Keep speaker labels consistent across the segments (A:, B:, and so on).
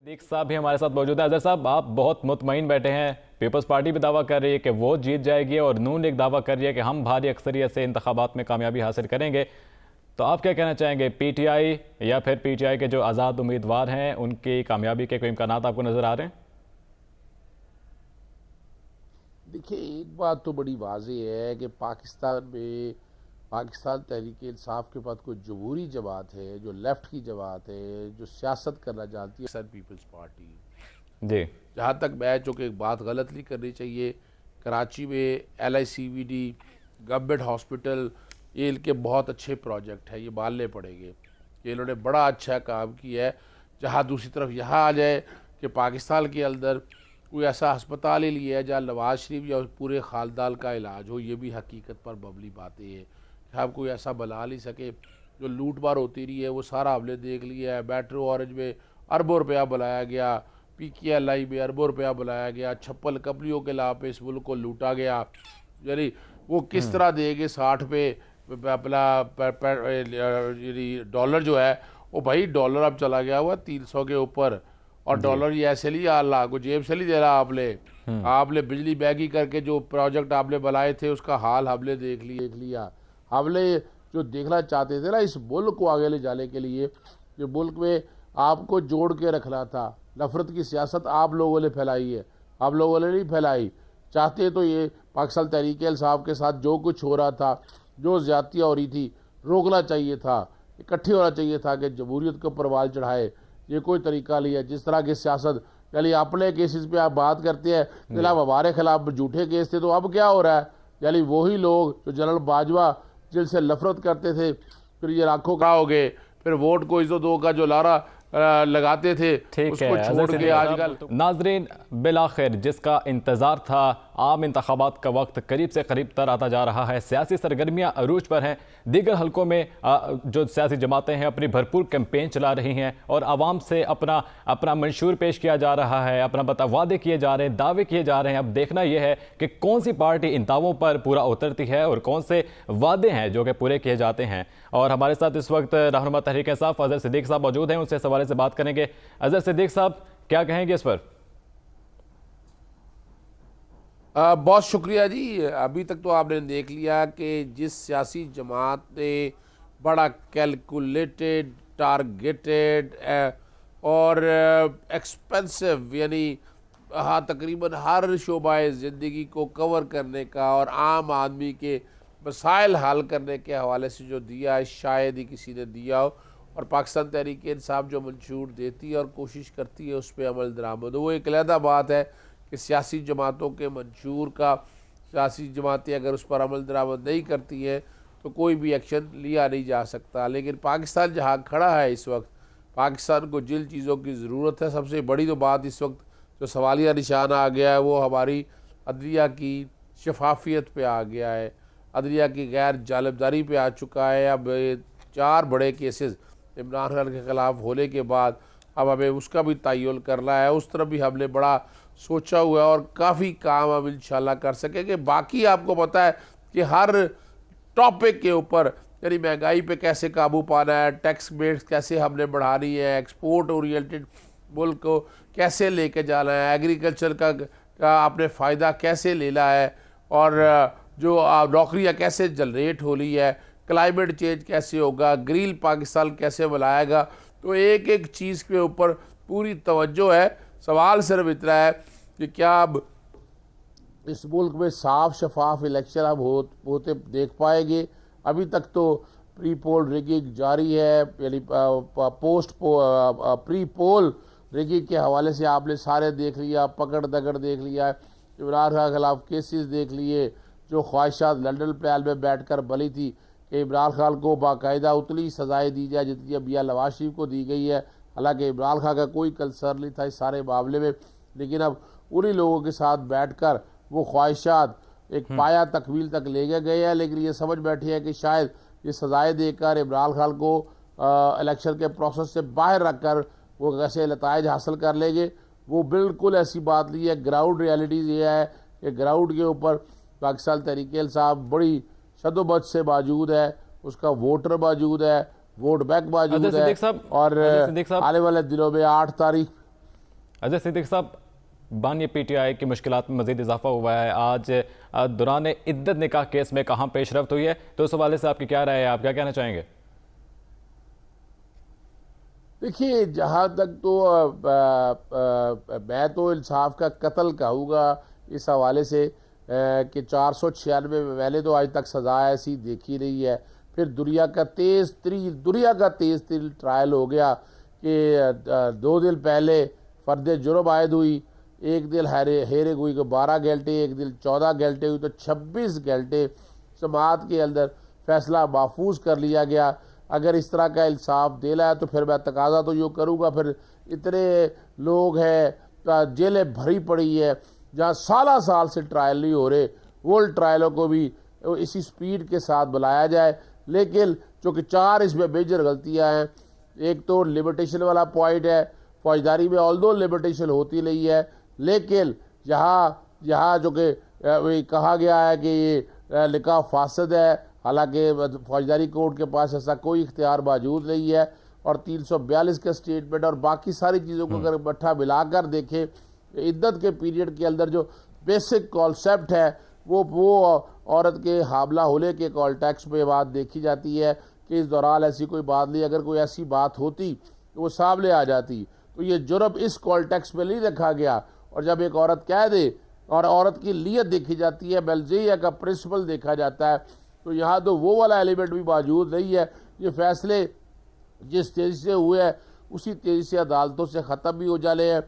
A: सिद्दीक साहब भी हमारे साथ मौजूद है। अजहर साहब, आप बहुत मुतमईन बैठे हैं। पीपल्स पार्टी भी दावा कर रही है कि वो जीत जाएगी और नून लीग दावा कर रही है कि हम भारी अक्सरियत से इंतखाबात में कामयाबी हासिल करेंगे। तो आप क्या कहना चाहेंगे, पीटीआई या फिर पीटीआई के जो आज़ाद उम्मीदवार हैं उनकी कामयाबी के कोई इम्कानात आपको नज़र आ रहे हैं?
B: देखिए, एक बात तो बड़ी वाज़ेह है कि पाकिस्तान में पाकिस्तान तहरीक इंसाफ के पास कोई जमहूरी जमात है, जो लेफ़्ट की जमात है, जो सियासत करना चाहती है, सन पीपल्स पार्टी।
A: जी।
B: जहाँ तक मैं चूँकि एक बात गलत नहीं करनी चाहिए, कराची में LICVD गवर्नमेंट हॉस्पिटल, ये इनके बहुत अच्छे प्रोजेक्ट हैं, ये मानने पड़ेंगे कि इन्होंने बड़ा अच्छा काम किया है। जहाँ दूसरी तरफ यहाँ आ जाए कि पाकिस्तान के अंदर कोई ऐसा अस्पताल ही लिया है जहाँ नवाज शरीफ या पूरे खानदान का इलाज हो, ये भी हकीकत पर मबनी बातें हैं। हम कोई ऐसा बना नहीं सके। जो लूट मार होती रही है वो सारा हमने देख लिया है। मेट्रो ऑरेंज में अरबों रुपया बुलाया गया, PKLI में अरबों रुपया बुलाया गया, 56 कंपनियों के लाभ पे इस मुल्क को लूटा गया। यानी वो किस तरह देंगे 60 पे अपना डॉलर जो है वो, भाई डॉलर अब चला गया हुआ 300 के ऊपर। और डॉलर ये ऐसे नहीं अल्लाह को जेब से नहीं दे रहा। आपने बिजली बैगी करके जो प्रोजेक्ट आपने बनाए थे उसका हाल हमने देख लिया। हमने जो देखना चाहते थे ना इस मुल्क को आगे ले जाने के लिए, जो मुल्क में आपको जोड़ के रखना था, नफरत की सियासत आप लोगों ने फैलाई है, आप लोगों ने नहीं फैलाई। चाहते तो ये पाकिस्तान तहरीक इंसाफ के साथ जो कुछ हो रहा था, जो ज्यादतियाँ हो रही थी, रोकना चाहिए था, इकट्ठे होना चाहिए था कि जमहूरियत को परवाल चढ़ाए। ये कोई तरीका नहीं है। जिस तरह की सियासत, यानी अपने केसेस पे आप बात करते हैं, जनाब हमारे खिलाफ झूठे केस थे, तो अब क्या हो रहा है? यानी वही लोग जो जनरल बाजवा जिनसे नफरत करते थे, फिर ये राखों का हो गए, फिर वोट को इज्जत दो का जो लारा लगाते थे उसको छोड़ के आजकल।
A: नाजरीन, बिलाखिर जिसका इंतजार था, आम इंतखाबात का वक्त करीब से करीब तर आता जा रहा है। सियासी सरगर्मियां अरूज पर हैं। दीगर हलकों में जो सियासी जमातें हैं अपनी भरपूर कैंपेन चला रही हैं और आवाम से अपना मंशूर पेश किया जा रहा है, अपना वादे किए जा रहे हैं, दावे किए जा रहे हैं। अब देखना यह है कि कौन सी पार्टी इन दावों पर पूरा उतरती है और कौन से वादे हैं जो कि पूरे किए जाते हैं। और हमारे साथ इस वक्त रहनुमा तहरीक इंसाफ अजहर सिद्दीक साहब मौजूद हैं, उनसे इस हवाले से बात करेंगे। अजहर सिद्दीक साहब, क्या कहेंगे इस पर?
B: बहुत शुक्रिया जी। अभी तक तो आपने देख लिया कि जिस सियासी जमात ने बड़ा कैलकुलेटेड, टारगेटेड और एक्सपेंसिव, यानी हाँ तकरीबन हर शोबाए ज़िंदगी को कवर करने का और आम आदमी के मसाइल हल करने के हवाले से जो दिया है, शायद ही किसी ने दिया हो। और पाकिस्तान तहरीक इंसाफ जो मंशूर देती है और कोशिश करती है उस पर अमल दरामद हो, वो एक अलहदा बात है कि सियासी जमातों के मंशूर का सियासी जमातें अगर उस पर अमल दरामद नहीं करती हैं तो कोई भी एक्शन लिया नहीं जा सकता। लेकिन पाकिस्तान जहाँ खड़ा है इस वक्त, पाकिस्तान को जिन चीज़ों की ज़रूरत है, सबसे बड़ी तो बात इस वक्त जो सवालिया निशान आ गया है वो हमारी अदलिया की शफाफियत पे आ गया है, अदलिया की गैर जालिबदारी पे आ चुका है। अब 4 बड़े केसेस इमरान खान के ख़िलाफ़ होने के बाद अब हमें उसका भी तय्युल करना है। उस तरफ भी हमने बड़ा सोचा हुआ है और काफ़ी काम हम इंशाल्लाह कर सकेंगे। बाकी आपको पता है कि हर टॉपिक के ऊपर, यानी महंगाई पे कैसे काबू पाना है, टैक्स बेस कैसे हमने बढ़ानी है, एक्सपोर्ट ओरिएंटेड मुल्क को कैसे लेके जाना है, एग्रीकल्चर का आपने फ़ायदा कैसे लेना है, और जो नौकरियाँ कैसे जनरेट हो रही है, क्लाइमेट चेंज कैसे होगा, ग्रीन पाकिस्तान कैसे बनाएगा। तो एक एक चीज़ के ऊपर पूरी तवज्जो है। सवाल सिर्फ इतना है कि क्या अब इस मुल्क में साफ शफाफ इलेक्शन अब होते देख पाएंगे? अभी तक तो प्री पोल रिगिंग जारी है, यानी प्री पोल रिगिंग के हवाले से आपने सारे देख लिया, पकड़ दगड़ देख लिया, इमरान खान के खिलाफ केसेस देख लिए, जो ख्वाहिशात लंदन पैनल में बैठ कर बली थी कि इमरान खान को बाकायदा उतनी सजाएँ दी जाए जितनी अब मियां नवाज शरीफ को दी गई है। हालांकि इमरान खान का कोई कंसर्न नहीं था इस सारे मामले में, लेकिन अब उन्हीं लोगों के साथ बैठकर वो ख्वाहिशात एक पाया तकमील तक ले गए हैं। लेकिन ये समझ बैठे हैं कि शायद ये सजाएँ देकर इमरान खान को इलेक्शन के प्रोसेस से बाहर रखकर वो कैसे नताइज हासिल कर लेंगे। वो बिल्कुल ऐसी बात नहीं है। ग्राउंड रियलिटीज़ ये है कि ग्राउंड के ऊपर पाकिस्तान तहरीक इंसाफ बड़ी शदोबद से मौजूद है, उसका वोटर मौजूद है, वोट बैंक मौजूद है। और आने वाले दिनों में 8 तारीख
A: अजय सिद्दीकी साहब, बानी पीटीआई की मुश्किलात में मजीद इजाफा हुआ है। आज दौरान इद्दत निकाह केस में कहाँ पेशरफ्त हुई है, तो उस हवाले से आपकी क्या राय है, आप क्या कहना चाहेंगे?
B: देखिए, जहाँ तक तो मैं तो इंसाफ का कत्ल कहूँगा इस हवाले से कि 496 में मैंने तो आज तक सज़ा ऐसी देखी नहीं है। फिर दुनिया का तेज़ तरीन ट्रायल हो गया कि 2 दिन पहले फ़र्द जुर्म आयद हुई, एक दिन हेरे हुई को 12 घंटे, एक दिन 14 घंटे हुई, तो 26 घंटे समात के अंदर फैसला महफूज कर लिया गया। अगर इस तरह का इंसाफ देना है तो फिर मैं तकाजा तो यूँ करूँगा, फिर इतने लोग हैं, जेलें भरी पड़ी है जहाँ साल से ट्रायल नहीं हो रहे, वो ट्रायलों को भी इसी स्पीड के साथ बुलाया जाए। लेकिन चूँकि 4 इसमें मेजर गलतियाँ हैं। एक तो लिमिटेशन वाला पॉइंट है, फौजदारी में ऑल्दो लिमिटेशन होती नहीं है, लेकिन यहाँ जो कि कहा गया है कि ये निकाह फासद है, हालांकि फौजदारी कोर्ट के पास ऐसा कोई इख्तियार मौजूद नहीं है। और 342 के स्टेटमेंट और बाकी सारी चीज़ों को अगर इकट्ठा मिलाकर देखें, इद्दत के पीरियड के अंदर जो बेसिक कॉन्सेप्ट है वो औरत के हामला होने के कॉन्टेक्स्ट में बात देखी जाती है कि इस दौरान ऐसी कोई बात नहीं, अगर कोई ऐसी बात होती तो वो सामने आ जाती। तो ये जुर्म इस कॉन्टेक्स्ट में नहीं रखा गया। और जब एक औरत कह दे और औरत की नीयत देखी जाती है, बलजिया का प्रिंसिपल देखा जाता है, तो यहाँ तो वो वाला एलिमेंट भी मौजूद नहीं है। ये फैसले जिस तेज़ी से हुए हैं उसी तेज़ी से अदालतों से ख़त्म भी हो जाने हैं।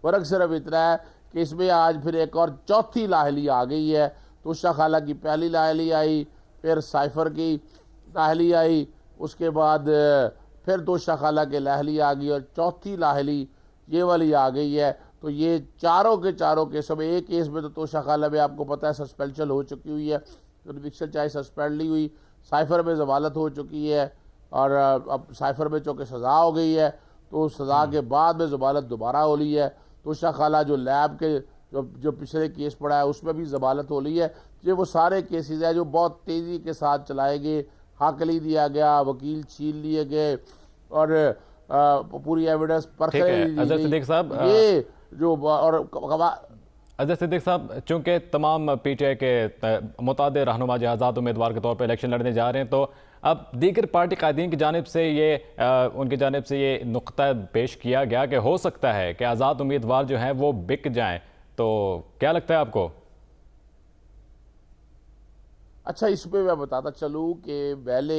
B: फ़र्क सिर्फ इतना है कि इसमें आज फिर एक और चौथी लाहली आ गई है। तो उषा खाला की पहली लाहली आई, फिर साइफर की लाहली आई, उसके बाद फिर तोशा खाला के लाहली आ गई और चौथी लाहली ये वाली आ गई है। तो ये चारों के चारों केस में, एक केस में तो तोशा खाला में आपको पता है सस्पेंशन हो चुकी हुई है, कन्विक्शन चाहे सस्पेंड नहीं हुई। साइफर में ज़मानत हो चुकी है और अब साइफर में चूँकि सज़ा हो गई है तो सज़ा के बाद में ज़मानत दोबारा हो ली है। तोशा खाला जो लैब के जो पिछले केस पड़ा है उसमें भी ज़मानत हो ली है। ये वो सारे केसेस हैं जो बहुत तेज़ी के साथ चलाए गए, हक नहीं दिया गया, वकील छीन लिए गए और पूरी एविडेंस पर
A: अजय सिद्दीकी साहब,
B: ये जो और
A: अजय सिद्दीकी साहब, चूंकि तमाम पीटीआई के मुताद रहनुमा जो आज़ाद उम्मीदवार के तौर पर इलेक्शन लड़ने जा रहे हैं, तो अब दीगर पार्टी कायदीन की जानिब से उनकी जानिब से ये नुक्ता पेश किया गया कि हो सकता है कि आज़ाद उम्मीदवार जो हैं वो बिक जाएं, तो क्या लगता है आपको?
B: अच्छा, इसमें मैं बताता चलूँ कि पहले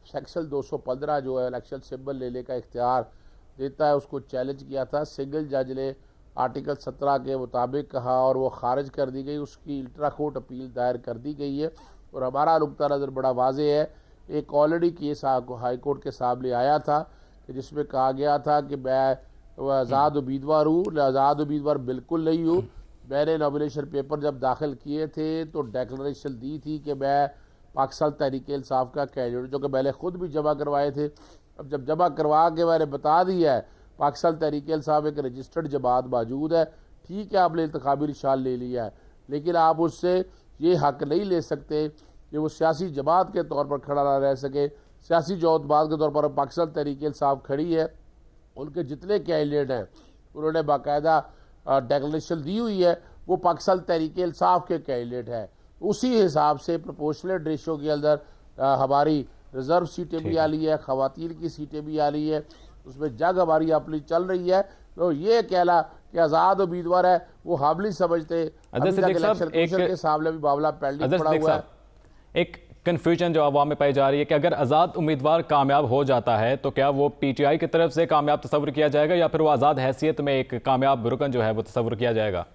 B: सेक्शन 215 जो है इलेक्शन सिंबल लेने का इख्तियार देता है, उसको चैलेंज किया था। सिंगल जज ने आर्टिकल 17 के मुताबिक कहा और वो खारिज कर दी गई, उसकी अल्ट्रा कोर्ट अपील दायर कर दी गई है। और हमारा नुक्ता नज़र बड़ा वाज़ेह है। एक ऑलरेडी केस हाई कोर्ट के सामने आया था कि जिसमें कहा गया था कि मैं आज़ाद उम्मीदवार हूँ, आज़ाद उम्मीदवार बिल्कुल नहीं हूँ। मैंने नॉमिनेशन पेपर जब दाखिल किए थे तो डेक्लरेशन दी थी कि मैं पाकिस्तान तहरीक इंसाफ का कैंडिडेट, जो कि मैंने ख़ुद भी जमा करवाए थे। अब जब जमा करवा के मैंने बता दिया है पाकिस्तान तहरीक इंसाफ एक रजिस्टर्ड जमात मौजूद है, ठीक है, आपने इंतखाबी निशान ले लिया है, लेकिन आप उससे ये हक नहीं ले सकते कि वो सियासी जमात के तौर पर खड़ा ना रह सके। सियासी जमात के तौर पर पाकिस्तान तहरीक इंसाफ खड़ी है, उनके जितने कैंडिडेट हैं उन्होंने बाकायदा डेक्लेरेशन दी हुई है, वो पाकिस्तान तहरीक इंसाफ के कैंडिडेट है। उसी हिसाब से प्रोपोर्शनल रेशो के अंदर हमारी रिजर्व सीटें भी आ रही है, ख़वातीन की सीटें भी आ रही है, उसमें जग हमारी अपनी चल रही है। तो ये कहना कि आज़ाद उम्मीदवार है वो हामली समझते, इलेक्शन के सामने भी मामला पेंडिंग पड़ा हुआ है।
A: एक कन्फ्यूजन जो अवाम में पाई जा रही है कि अगर आज़ाद उम्मीदवार कामयाब हो जाता है तो क्या वो पीटीआई की तरफ से कामयाब तस्वर किया जाएगा या फिर वो आज़ाद हैसियत में एक कामयाब रुकन जो है वो तस्वर किया जाएगा?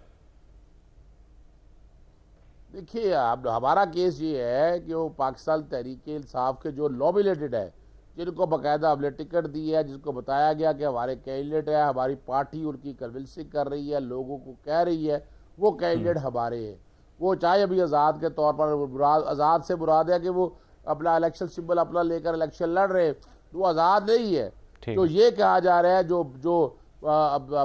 B: देखिए, अब हमारा केस ये है कि वो पाकिस्तान तहरीक इंसाफ के जो नॉमिनेटेड है, जिनको बाकायदा हमने टिकट दी है, जिसको बताया गया कि हमारे कैंडिडेट है, हमारी पार्टी उनकी कन्विंसिंग कर रही है, लोगों को कह रही है, वो कैंडिडेट हमारे हैं। वो चाहे अभी आज़ाद के तौर पर, आज़ाद से मुराद है कि वो अपना इलेक्शन सिंबल अपना लेकर इलेक्शन लड़ रहे हैं, तो वो आज़ाद नहीं है। तो ये कहा जा रहा है जो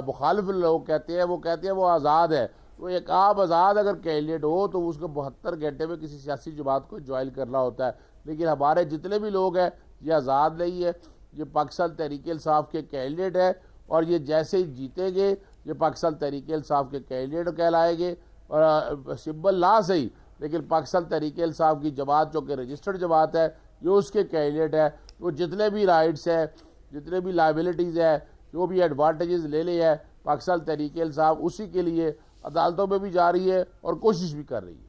B: मुखालिफ लोग कहते हैं, वो कहते हैं वो आज़ाद है। तो एक आप आज़ाद अगर कैंडिडेट हो तो उसको 72 घंटे में किसी सियासी जमात को ज्वाइन करना होता है, लेकिन हमारे जितने भी लोग हैं ये आज़ाद नहीं है, ये पाकिस्तान तहरीक इंसाफ के कैंडिडेट है और ये जैसे ही जीतेंगे ये पाकिस्तान तहरीक इंसाफ के कैंडिडेट कहलाएंगे। और सिंबल ना सही, लेकिन पाकिस्तान तहरीक इंसाफ की जमात जो कि रजिस्टर्ड जमात है, ये उसके कैंडिडेट है। वो जितने भी राइट्स हैं, जितने भी लाइबिलिटीज़ है, जो भी एडवांटेजेस ले ले है पाकिस्तान तहरीक इंसाफ, उसी के लिए अदालतों में भी जा रही है और कोशिश भी कर रही है।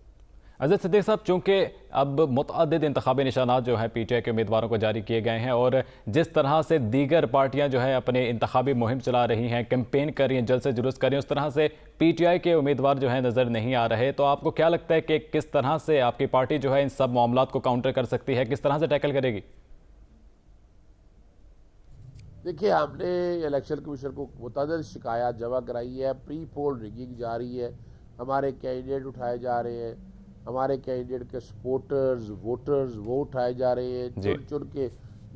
A: अज़र सिद्दीक़ साहब, चूँकि अब मुतअद्दिद इंतखाबी निशानात जो हैं PTI के उम्मीदवारों को जारी किए गए हैं और जिस तरह से दीगर पार्टियां जो है अपने इंतखाबी मुहिम चला रही हैं, कैंपेन कर रही हैं, जलसे जुलूस कर रही हैं, उस तरह से PTI के उम्मीदवार जो है नज़र नहीं आ रहे, तो आपको क्या लगता है कि किस तरह से आपकी पार्टी जो है इन सब मामलात को काउंटर कर सकती है, किस तरह से टैकल करेगी?
B: देखिए, हमने इलेक्शन कमीशन को मुतअद्दिद शिकायत जमा कराई है, प्री पोल रिगिंग जारी है, हमारे कैंडिडेट उठाए जा रहे हैं, हमारे कैंडिडेट के सपोर्टर्स वोटर्स वो उठाए जा रहे हैं, चुन चुन के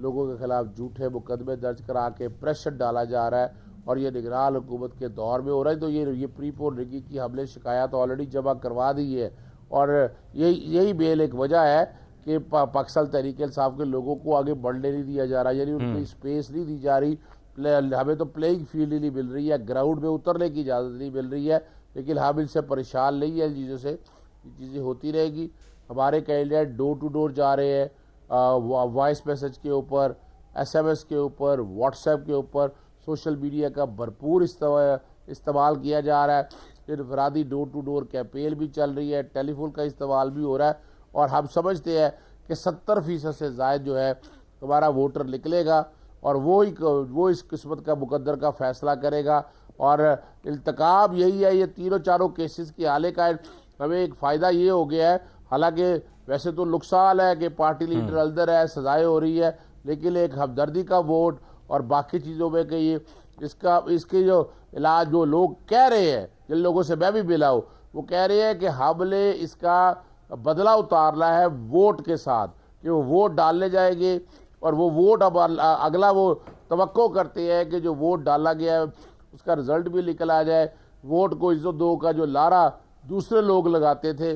B: लोगों के खिलाफ झूठे मुकदमे दर्ज करा के प्रेशर डाला जा रहा है और ये निगरान हुकूमत के दौर में हो रहा है। तो ये प्री पोल रिगिंग की हमने शिकायत ऑलरेडी जमा करवा दी है और यही बेल एक वजह है कि पाकिस्तान तहरीक इंसाफ के लोगों को आगे बढ़ने नहीं दिया जा रहा, यानी उनको स्पेस नहीं दी जा रही। हमें तो प्लेइंग फील्ड नहीं मिल रही है, ग्राउंड में उतरने की इजाज़त नहीं मिल रही है, लेकिन हम इनसे परेशान नहीं है। चीज़ों से चीज़ें होती रहेगी। हमारे कैंडिडेट डोर टू डोर जा रहे हैं, वॉइस मैसेज के ऊपर, SMS के ऊपर, व्हाट्सएप के ऊपर, सोशल मीडिया का भरपूर इस्तेमाल किया जा रहा है। इनफरादी डोर टू डोर कैंपेन भी चल रही है, टेलीफोन का इस्तेमाल भी हो रहा है और हम समझते हैं कि 70% से ज़ायद जो है हमारा वोटर निकलेगा और वो इस किस्मत का मुकद्दर का फ़ैसला करेगा। और इल्तकाब यही है, ये तीनों चारों केसेस की हाले का हमें एक फ़ायदा ये हो गया है, हालांकि वैसे तो नुकसान है कि पार्टी लीडर अंदर है, सजाएं हो रही है, लेकिन एक हमदर्दी का वोट और बाकी चीज़ों में कि ये इसके जो इलाज जो लोग कह रहे हैं, जिन लोगों से मैं भी मिला हूँ, वो कह रहे हैं कि हमने इसका बदला उतारना है वोट के साथ, कि वो वोट डालने जाएंगे और वो वोट अब अगला वो तवक्को करते हैं कि जो वोट डाला गया है उसका रिजल्ट भी निकल आ जाए। वोट को इज्जत दो का जो लारा दूसरे लोग लगाते थे,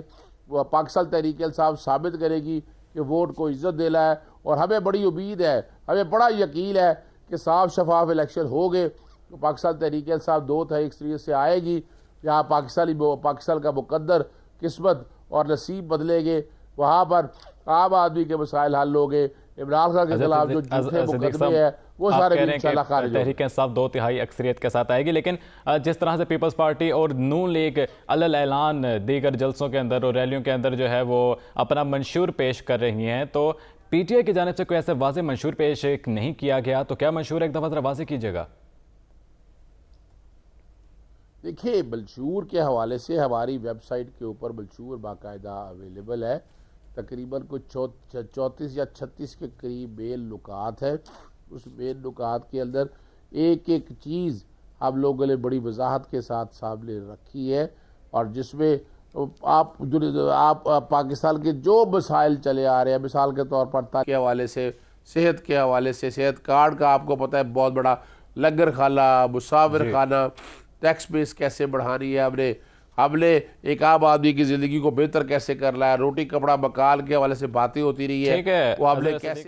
B: वो पाकिस्तान तहरीक इंसाफ साबित करेगी कि वोट को इज्जत देना है। और हमें बड़ी उम्मीद है, हमें बड़ा यकीन है कि साफ शफाफ इलेक्शन हो गए तो पाकिस्तान तहरीक इंसाफ 2 तरीके से आएगी, जहाँ पाकिस्तान का मुकद्दर किस्मत और नसीब बदलेंगे, वहाँ पर आम आदमी के मसाइल हल होंगे। इमरान खान के खिलाफ जो झूठे मुकदमे है वो सारे
A: तहरीक इंसाफ 2/3 अक्सरियत के साथ आएगी। लेकिन जिस तरह से पीपल्स पार्टी और नून लीग अलल ऐलान दीगर जलसों के अंदर और रैलियों के अंदर जो है वो अपना मंशूर पेश कर रही हैं, तो PTI की जानिब से कोई ऐसे वाज़ेह मंशूर पेश नहीं किया गया, तो क्या मंशूर एक दफ़ा ज़रा वाज़ेह कीजिएगा?
B: देखिए, मंशूर के हवाले से हमारी वेबसाइट के ऊपर मंशूर बाकायदा अवेलेबल है। तकरीबन कुछ 34 या 36 के करीब मेन नुकात है। उस मेन नुकात के अंदर एक एक चीज़ हम लोगों ने बड़ी वजाहत के साथ सामने रखी है और जिसमें आप पाकिस्तान के जो मसाइल चले आ रहे हैं, मिसाल के तौर पर के हवाले से, सेहत के हवाले से, सेहत कार्ड का आपको पता है बहुत बड़ा लंगर खाना, मुसाफिर खाना, टैक्स बेस कैसे बढ़ानी है, हमने एक आम आदमी की ज़िंदगी को बेहतर कैसे करना है, रोटी कपड़ा मकान के हवाले से बातें होती रही है, वो हमने कैसे